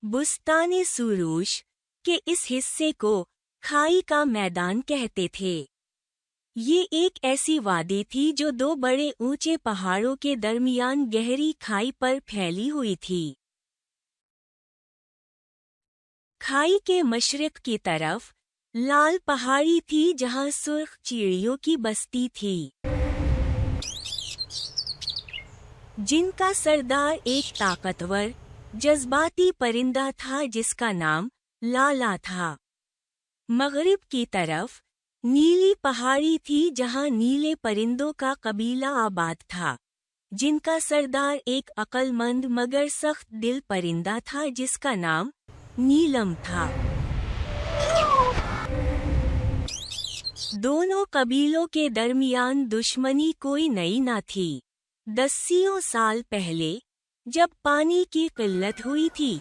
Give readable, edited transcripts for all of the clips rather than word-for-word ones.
बुस्ताने सुरूश के इस हिस्से को खाई का मैदान कहते थे। ये एक ऐसी वादी थी जो दो बड़े ऊंचे पहाड़ों के दरमियान गहरी खाई पर फैली हुई थी। खाई के मशरिक की तरफ लाल पहाड़ी थी जहां सुर्ख चिड़ियों की बस्ती थी, जिनका सरदार एक ताकतवर जज्बाती परिंदा था जिसका नाम लाला था। मगरिब की तरफ नीली पहाड़ी थी जहां नीले परिंदों का कबीला आबाद था, जिनका सरदार एक अक्लमंद मगर सख्त दिल परिंदा था जिसका नाम नीलम था। दोनों कबीलों के दरमियान दुश्मनी कोई नई न थी। दसियों साल पहले जब पानी की किल्लत हुई थी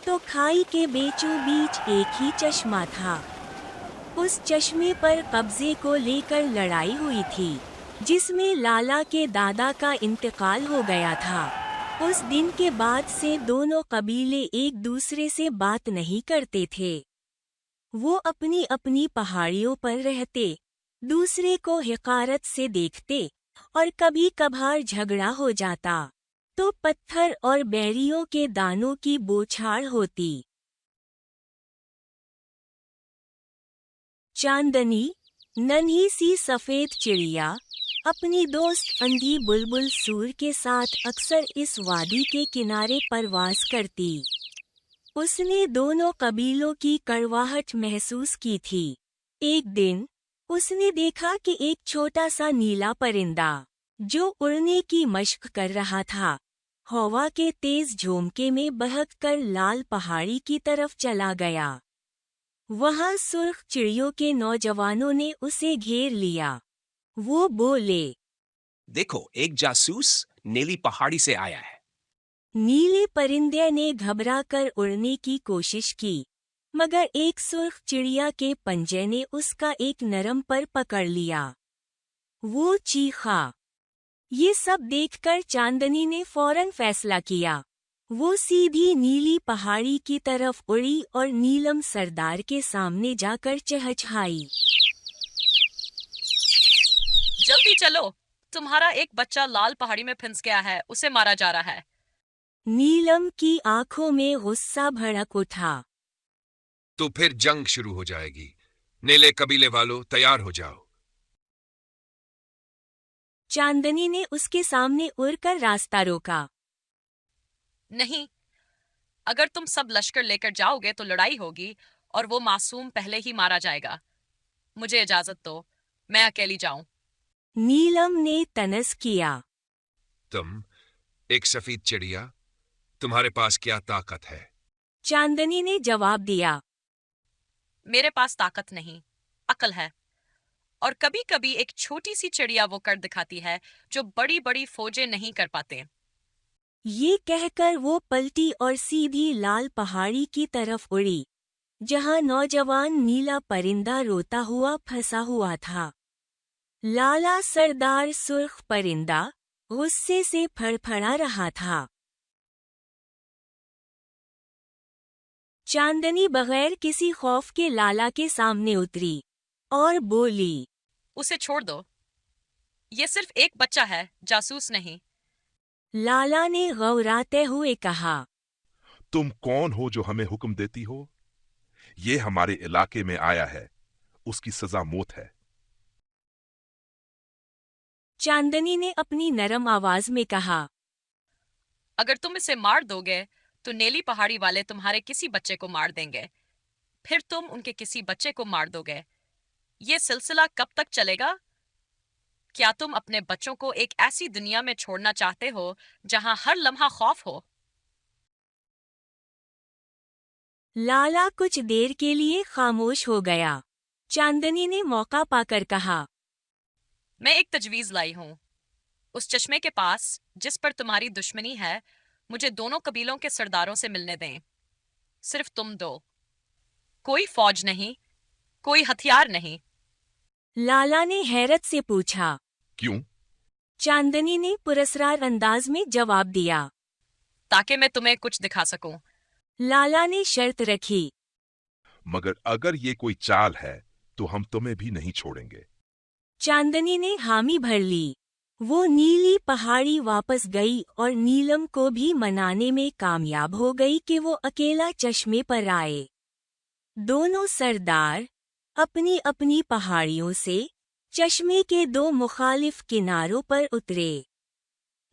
तो खाई के बीचों बीच एक ही चश्मा था। उस चश्मे पर कब्जे को लेकर लड़ाई हुई थी, जिसमें लाला के दादा का इंतकाल हो गया था। उस दिन के बाद से दोनों कबीले एक दूसरे से बात नहीं करते थे। वो अपनी अपनी पहाड़ियों पर रहते, दूसरे को हिकारत से देखते और कभी कभार झगड़ा हो जाता तो पत्थर और बैरियों के दानों की बौछार होती। चांदनी, नन्ही सी सफेद चिड़िया, अपनी दोस्त अंधी बुलबुल सूर के साथ अक्सर इस वादी के किनारे परवास करती। उसने दोनों कबीलों की कड़वाहट महसूस की थी। एक दिन उसने देखा कि एक छोटा सा नीला परिंदा, जो उड़ने की मशक कर रहा था, हवा के तेज झोंके में बहककर लाल पहाड़ी की तरफ चला गया। वहां सुर्ख चिड़ियों के नौजवानों ने उसे घेर लिया। वो बोले, देखो, एक जासूस नीली पहाड़ी से आया है। नीले परिंदे ने घबराकर उड़ने की कोशिश की, मगर एक सुर्ख चिड़िया के पंजे ने उसका एक नरम पर पकड़ लिया। वो चीखा। ये सब देखकर चांदनी ने फौरन फैसला किया। वो सीधी नीली पहाड़ी की तरफ उड़ी और नीलम सरदार के सामने जाकर चहचहाई। जल्दी चलो, तुम्हारा एक बच्चा लाल पहाड़ी में फंस गया है, उसे मारा जा रहा है। नीलम की आंखों में गुस्सा भड़क उठा। तो फिर जंग शुरू हो जाएगी। नीले कबीले वालों, तैयार हो जाओ। चांदनी ने उसके सामने उड़कर रास्ता रोका। नहीं, अगर तुम सब लश्कर लेकर जाओगे तो लड़ाई होगी और वो मासूम पहले ही मारा जाएगा। मुझे इजाजत दो, मैं अकेली जाऊं। नीलम ने तनस किया। तुम एक सफेद चिड़िया, तुम्हारे पास क्या ताकत है? चांदनी ने जवाब दिया, मेरे पास ताकत नहीं, अकल है। और कभी कभी एक छोटी सी चिड़िया वो कर दिखाती है जो बड़ी बड़ी फौजें नहीं कर पाते। ये कहकर वो पलटी और सीधी लाल पहाड़ी की तरफ उड़ी, जहां नौजवान नीला परिंदा रोता हुआ फंसा हुआ था। लाला सरदार सुर्ख परिंदा गुस्से से फड़फड़ा रहा था। चांदनी बगैर किसी खौफ के लाला के सामने उतरी और बोली, उसे छोड़ दो, ये सिर्फ एक बच्चा है, जासूस नहीं। लाला ने गौराते हुए कहा, तुम कौन हो जो हमें हुक्म देती हो? ये हमारे इलाके में आया है, उसकी सजा मौत है। चांदनी ने अपनी नरम आवाज में कहा, अगर तुम इसे मार दोगे तो नीली पहाड़ी वाले तुम्हारे किसी बच्चे को मार देंगे, फिर तुम उनके किसी बच्चे को मार दोगे। ये सिलसिला कब तक चलेगा? क्या तुम अपने बच्चों को एक ऐसी दुनिया में छोड़ना चाहते हो जहां हर लम्हा खौफ हो? लाला कुछ देर के लिए खामोश हो गया। चांदनी ने मौका पाकर कहा, मैं एक तजवीज लाई हूं। उस चश्मे के पास जिस पर तुम्हारी दुश्मनी है, मुझे दोनों कबीलों के सरदारों से मिलने दें। सिर्फ तुम दो, कोई फौज नहीं, कोई हथियार नहीं। लाला ने हैरत से पूछा। क्यों? चांदनी ने पुरस्कार अंदाज में जवाब दिया, ताकि मैं तुम्हें कुछ दिखा सकूं। लाला ने शर्त रखी। मगर अगर ये कोई चाल है तो हम तुम्हें भी नहीं छोड़ेंगे। चांदनी ने हामी भर ली। वो नीली पहाड़ी वापस गई और नीलम को भी मनाने में कामयाब हो गई कि वो अकेला चश्मे पर आए। दोनों सरदार अपनी अपनी पहाड़ियों से चश्मे के दो मुखालिफ किनारों पर उतरे।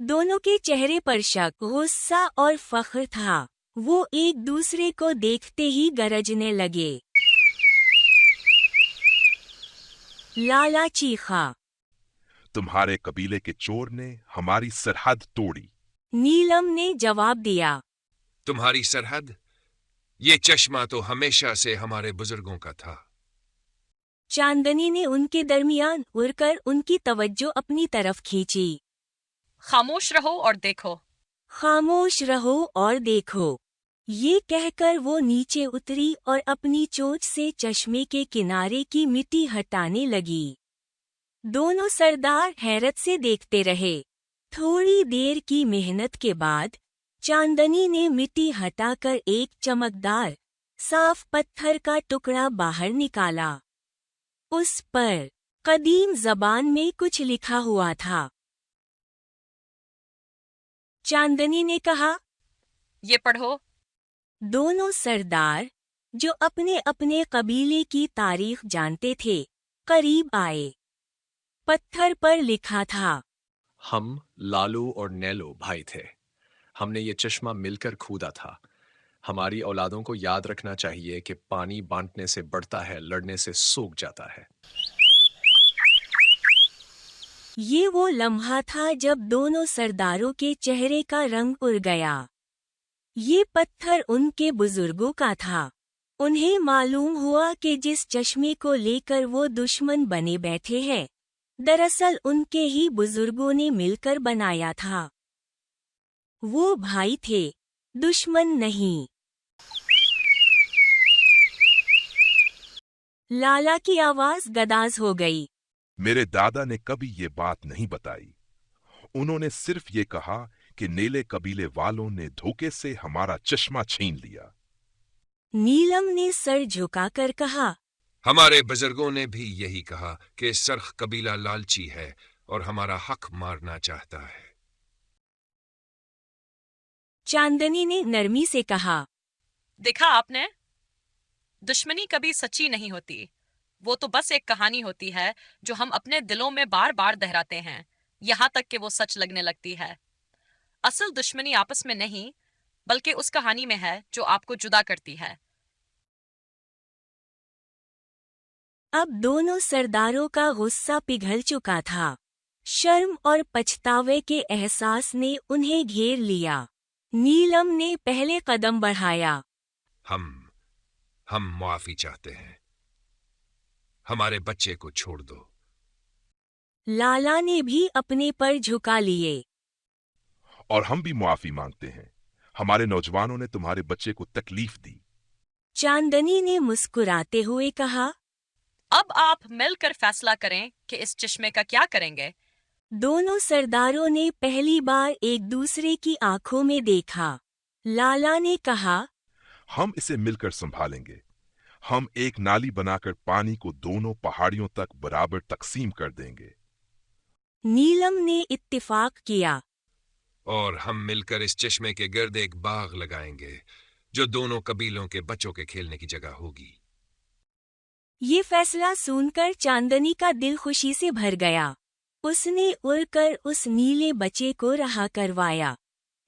दोनों के चेहरे पर शक, गुस्सा और फख्र था। वो एक दूसरे को देखते ही गरजने लगे। लाला चीखा। तुम्हारे कबीले के चोर ने हमारी सरहद तोड़ी। नीलम ने जवाब दिया। तुम्हारी सरहद? ये चश्मा तो हमेशा से हमारे बुजुर्गों का था। चांदनी ने उनके दरमियान उड़कर उनकी तवज्जो अपनी तरफ खींची। खामोश रहो और देखो। खामोश रहो और देखो। ये कहकर वो नीचे उतरी और अपनी चोंच से चश्मे के किनारे की मिट्टी हटाने लगी। दोनों सरदार हैरत से देखते रहे। थोड़ी देर की मेहनत के बाद चांदनी ने मिट्टी हटाकर एक चमकदार, साफ पत्थर का टुकड़ा बाहर निकाला। उस पर कदीम जबान में कुछ लिखा हुआ था। चांदनी ने कहा, ये पढ़ो। दोनों सरदार, जो अपने अपने कबीले की तारीख जानते थे, करीब आए। पत्थर पर लिखा था, हम लालू और नेलो भाई थे। हमने ये चश्मा मिलकर खोदा था। हमारी औलादों को याद रखना चाहिए कि पानी बांटने से बढ़ता है, लड़ने से सूख जाता है। ये वो लम्हा था जब दोनों सरदारों के चेहरे का रंग उड़ गया। ये पत्थर उनके बुजुर्गों का था। उन्हें मालूम हुआ कि जिस चश्मे को लेकर वो दुश्मन बने बैठे हैं, दरअसल उनके ही बुजुर्गों ने मिलकर बनाया था। वो भाई थे, दुश्मन नहीं। लाला की आवाज गदाज हो गई। मेरे दादा ने कभी ये बात नहीं बताई। उन्होंने सिर्फ ये कहा कि नेले कबीले वालों ने धोखे से हमारा चश्मा छीन लिया। नीलम ने सर झुकाकर कहा, हमारे बुजुर्गों ने भी यही कहा कि सरख कबीला लालची है और हमारा हक मारना चाहता है। चांदनी ने नरमी से कहा, देखा आपने, दुश्मनी कभी सच्ची नहीं होती। वो तो बस एक कहानी होती है जो हम अपने दिलों में बार बार दोहराते हैं, यहाँ तक कि वो सच लगने लगती है। असल दुश्मनी आपस में नहीं, बल्कि उस कहानी में है जो आपको जुदा करती है। अब दोनों सरदारों का गुस्सा पिघल चुका था। शर्म और पछतावे के एहसास ने उन्हें घेर लिया। नीलम ने पहले कदम बढ़ाया। हम मुआफी चाहते हैं। हमारे बच्चे को छोड़ दो। लाला ने भी अपने पर झुका लिए। और हम भी मुआफी मांगते हैं। हमारे नौजवानों ने तुम्हारे बच्चे को तकलीफ दी। चांदनी ने मुस्कुराते हुए कहा, अब आप मिलकर फैसला करें कि इस चश्मे का क्या करेंगे। दोनों सरदारों ने पहली बार एक दूसरे की आंखों में देखा। लाला ने कहा, हम इसे मिलकर संभालेंगे। हम एक नाली बनाकर पानी को दोनों पहाड़ियों तक बराबर तकसीम कर देंगे। नीलम ने इत्तिफाक किया। और हम मिलकर इस चश्मे के गिर्द एक बाग लगाएंगे जो दोनों कबीलों के बच्चों के खेलने की जगह होगी। ये फैसला सुनकर चांदनी का दिल खुशी से भर गया। उसने उड़कर उस नीले बच्चे को रहा करवाया,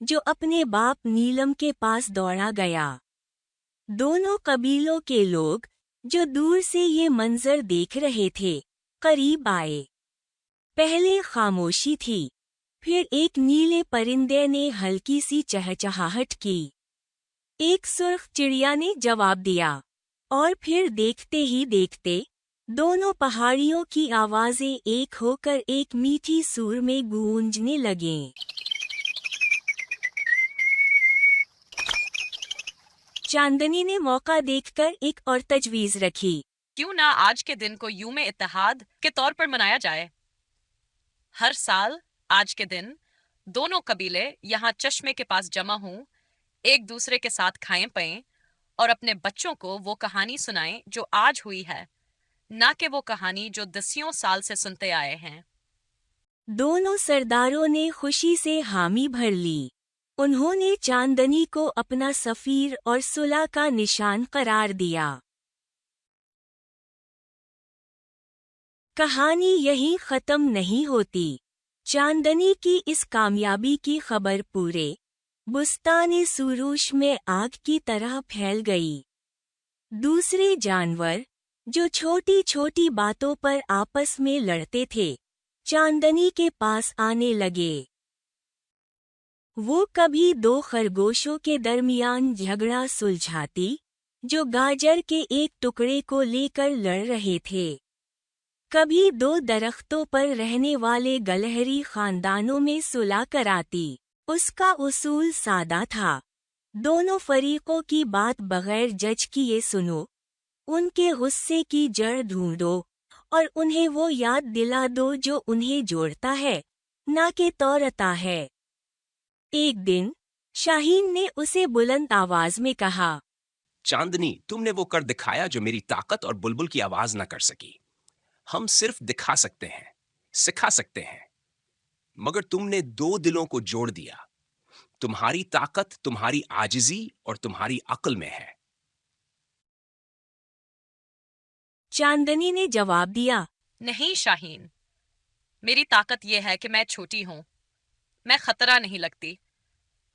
जो अपने बाप नीलम के पास दौड़ा गया। दोनों कबीलों के लोग, जो दूर से ये मंजर देख रहे थे, करीब आए। पहले खामोशी थी, फिर एक नीले परिंदे ने हल्की सी चहचहाहट की। एक सुर्ख चिड़िया ने जवाब दिया, और फिर देखते ही देखते दोनों पहाड़ियों की आवाजें एक होकर एक मीठी सुर में गूंजने लगें। चांदनी ने मौका देखकर एक और तजवीज रखी। क्यों ना आज के दिन को यूम इत्तेहाद के तौर पर मनाया जाए। हर साल आज के दिन दोनों कबीले यहाँ चश्मे के पास जमा हों, एक दूसरे के साथ खाएं पिएं और अपने बच्चों को वो कहानी सुनाएं जो आज हुई है, ना कि वो कहानी जो दसियों साल से सुनते आए हैं। दोनों सरदारों ने खुशी से हामी भर ली। उन्होंने चांदनी को अपना सफीर और सुलह का निशान करार दिया। कहानी यहीं खत्म नहीं होती। चांदनी की इस कामयाबी की खबर पूरे बुस्तान सुरूश में आग की तरह फैल गई। दूसरे जानवर, जो छोटी छोटी बातों पर आपस में लड़ते थे, चांदनी के पास आने लगे। वो कभी दो खरगोशों के दरमियान झगड़ा सुलझाती, जो गाजर के एक टुकड़े को लेकर लड़ रहे थे। कभी दो दरख्तों पर रहने वाले गलहरी खानदानों में सुलह कराती। उसका उसूल सादा था, दोनों फरीकों की बात बगैर जज किए सुनो, उनके गुस्से की जड़ ढूंढो और उन्हें वो याद दिला दो जो उन्हें जोड़ता है, ना कि तोड़ता है। एक दिन शाहीन ने उसे बुलंद आवाज में कहा, चांदनी, तुमने वो कर दिखाया जो मेरी ताकत और बुलबुल की आवाज ना कर सकी। हम सिर्फ दिखा सकते हैं, सिखा सकते हैं, मगर तुमने दो दिलों को जोड़ दिया। तुम्हारी ताकत तुम्हारी आजिजी और तुम्हारी अक्ल में है। चांदनी ने जवाब दिया, नहीं शाहीन, मेरी ताकत यह है कि मैं छोटी हूं, मैं खतरा नहीं लगती।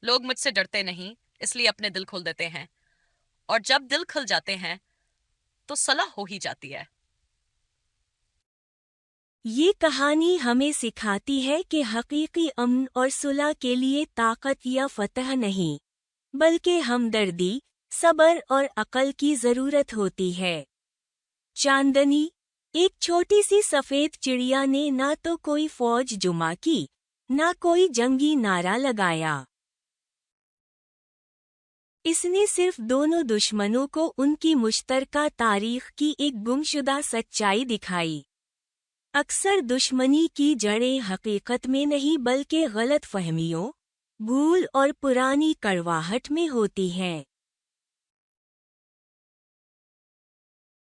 लोग मुझसे डरते नहीं, इसलिए अपने दिल खोल देते हैं, और जब दिल खुल जाते हैं तो सलाह हो ही जाती है। ये कहानी हमें सिखाती है कि हकीकी अमन और सुलह के लिए ताकत या फतह नहीं, बल्कि हमदर्दी, सब्र और अक्ल की जरूरत होती है। चांदनी, एक छोटी सी सफेद चिड़िया ने ना तो कोई फौज जुमा की, ना कोई जंगी नारा लगाया। इसने सिर्फ दोनों दुश्मनों को उनकी मुश्तरका तारीख की एक गुमशुदा सच्चाई दिखाई। अक्सर दुश्मनी की जड़ें हकीकत में नहीं बल्कि गलत फहमियों, भूल और पुरानी कड़वाहट में होती हैं।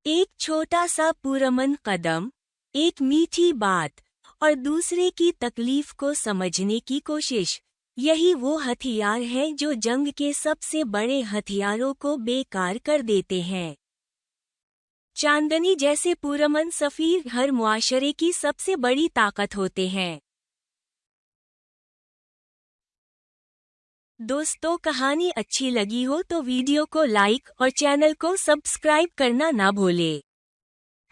एक छोटा सा पुरअमन कदम, एक मीठी बात और दूसरे की तकलीफ को समझने की कोशिश, यही वो हथियार है जो जंग के सबसे बड़े हथियारों को बेकार कर देते हैं। चांदनी जैसे पुरअमन सफीर हर मुआशरे की सबसे बड़ी ताकत होते हैं। दोस्तों, कहानी अच्छी लगी हो तो वीडियो को लाइक और चैनल को सब्सक्राइब करना ना भूलें।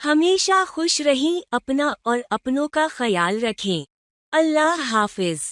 हमेशा खुश रहें, अपना और अपनों का ख्याल रखें। अल्लाह हाफिज।